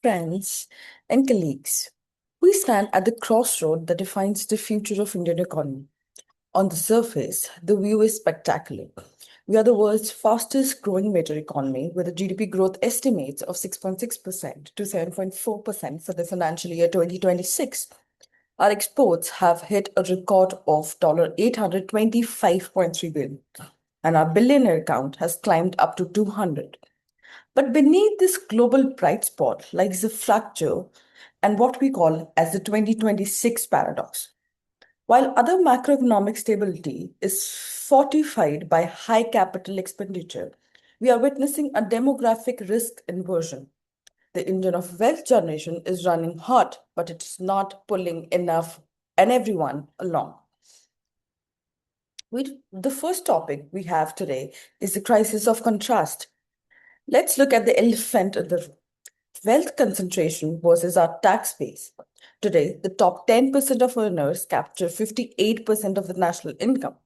Friends, and colleagues. We stand at the crossroad that defines the future of Indian economy. On the surface, the view is spectacular. We are the world's fastest growing major economy with a GDP growth estimates of 6.6% to 7.4% for the financial year 2026. Our exports have hit a record of $825.3 billion, and our billionaire count has climbed up to 200. But beneath this global bright spot lies a fracture and what we call as the 2026 paradox. While other macroeconomic stability is fortified by high capital expenditure, we are witnessing a demographic risk inversion. The engine of wealth generation is running hot, but it is not pulling enough and everyone along. The first topic we have today is the crisis of contrast. Let's look at the elephant in the room. Wealth concentration versus our tax base. Today, the top 10% of earners capture 58% of the national income.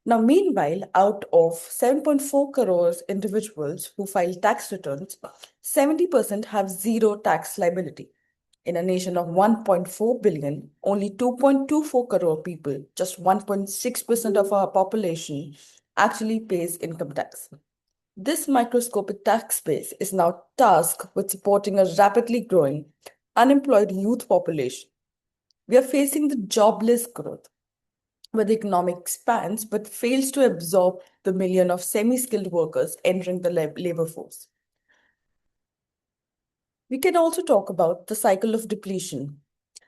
Now, meanwhile, out of 7.4 crores individuals who file tax returns, 70% have zero tax liability. In a nation of 1.4 billion, only 2.24 crore people, just 1.6% of our population, actually pays income tax. This microscopic tax base is now tasked with supporting a rapidly growing unemployed youth population. We are facing the jobless growth, where the economy expands but fails to absorb the million of semi-skilled workers entering the labor force. We can also talk about the cycle of depletion.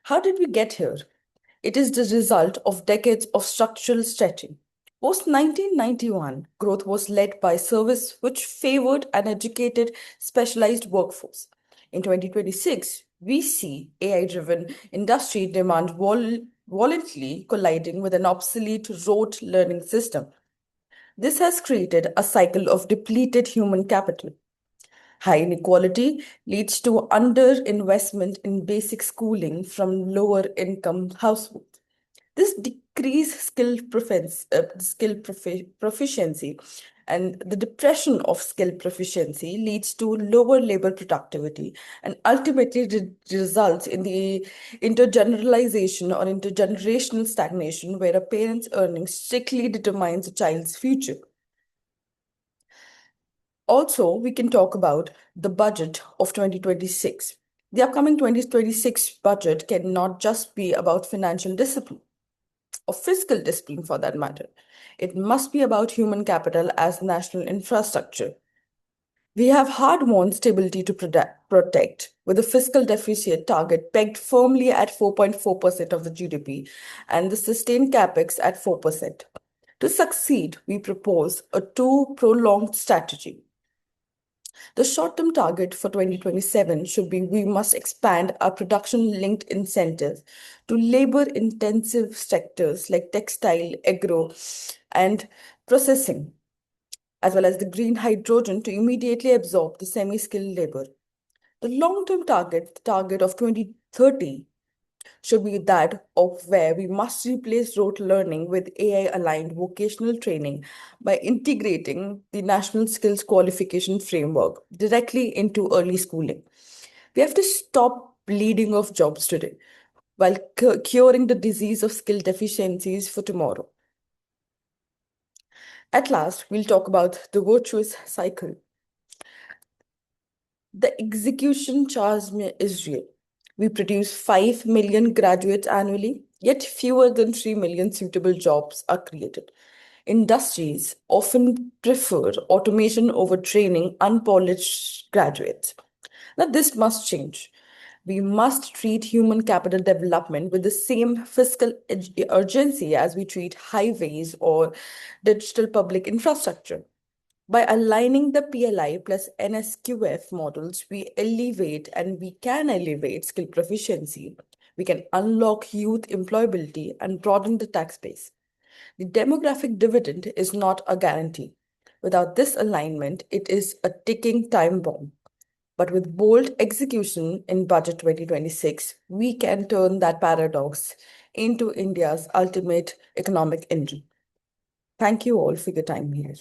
How did we get here? It is the result of decades of structural stretching. Post 1991, growth was led by service which favored an educated, specialized workforce. In 2026, we see AI-driven industry demand violently colliding with an obsolete rote learning system. This has created a cycle of depleted human capital. High inequality leads to underinvestment in basic schooling from lower income households. This decreased proficiency and the depression of skill proficiency leads to lower labor productivity and ultimately results in the intergeneralization or intergenerational stagnation where a parent's earnings strictly determines a child's future. Also, we can talk about the budget of 2026. The upcoming 2026 budget cannot just be about financial discipline or fiscal discipline for that matter. It must be about human capital as national infrastructure. We have hard-won stability to protect, with a fiscal deficit target pegged firmly at 4.4% of the GDP and the sustained capex at 4%. To succeed, we propose a two-pronged strategy. The short-term target for 2027 should be we must expand our production-linked incentives to labor-intensive sectors like textile, agro, and processing, as well as the green hydrogen to immediately absorb the semi-skilled labor. The long-term target, the target of 2030, should be that of where we must replace rote learning with AI-aligned vocational training by integrating the National Skills Qualification Framework directly into early schooling. We have to stop bleeding of jobs today while curing the disease of skill deficiencies for tomorrow. At last, we'll talk about the virtuous cycle. The execution charge is real. We produce 5 million graduates annually, yet fewer than 3 million suitable jobs are created. Industries often prefer automation over training unpolished graduates. Now, this must change. We must treat human capital development with the same fiscal urgency as we treat highways or digital public infrastructure. By aligning the PLI plus NSQF models, we can elevate skill proficiency. We can unlock youth employability and broaden the tax base. The demographic dividend is not a guarantee. Without this alignment, it is a ticking time bomb. But with bold execution in Budget 2026, we can turn that paradox into India's ultimate economic engine. Thank you all for your time here.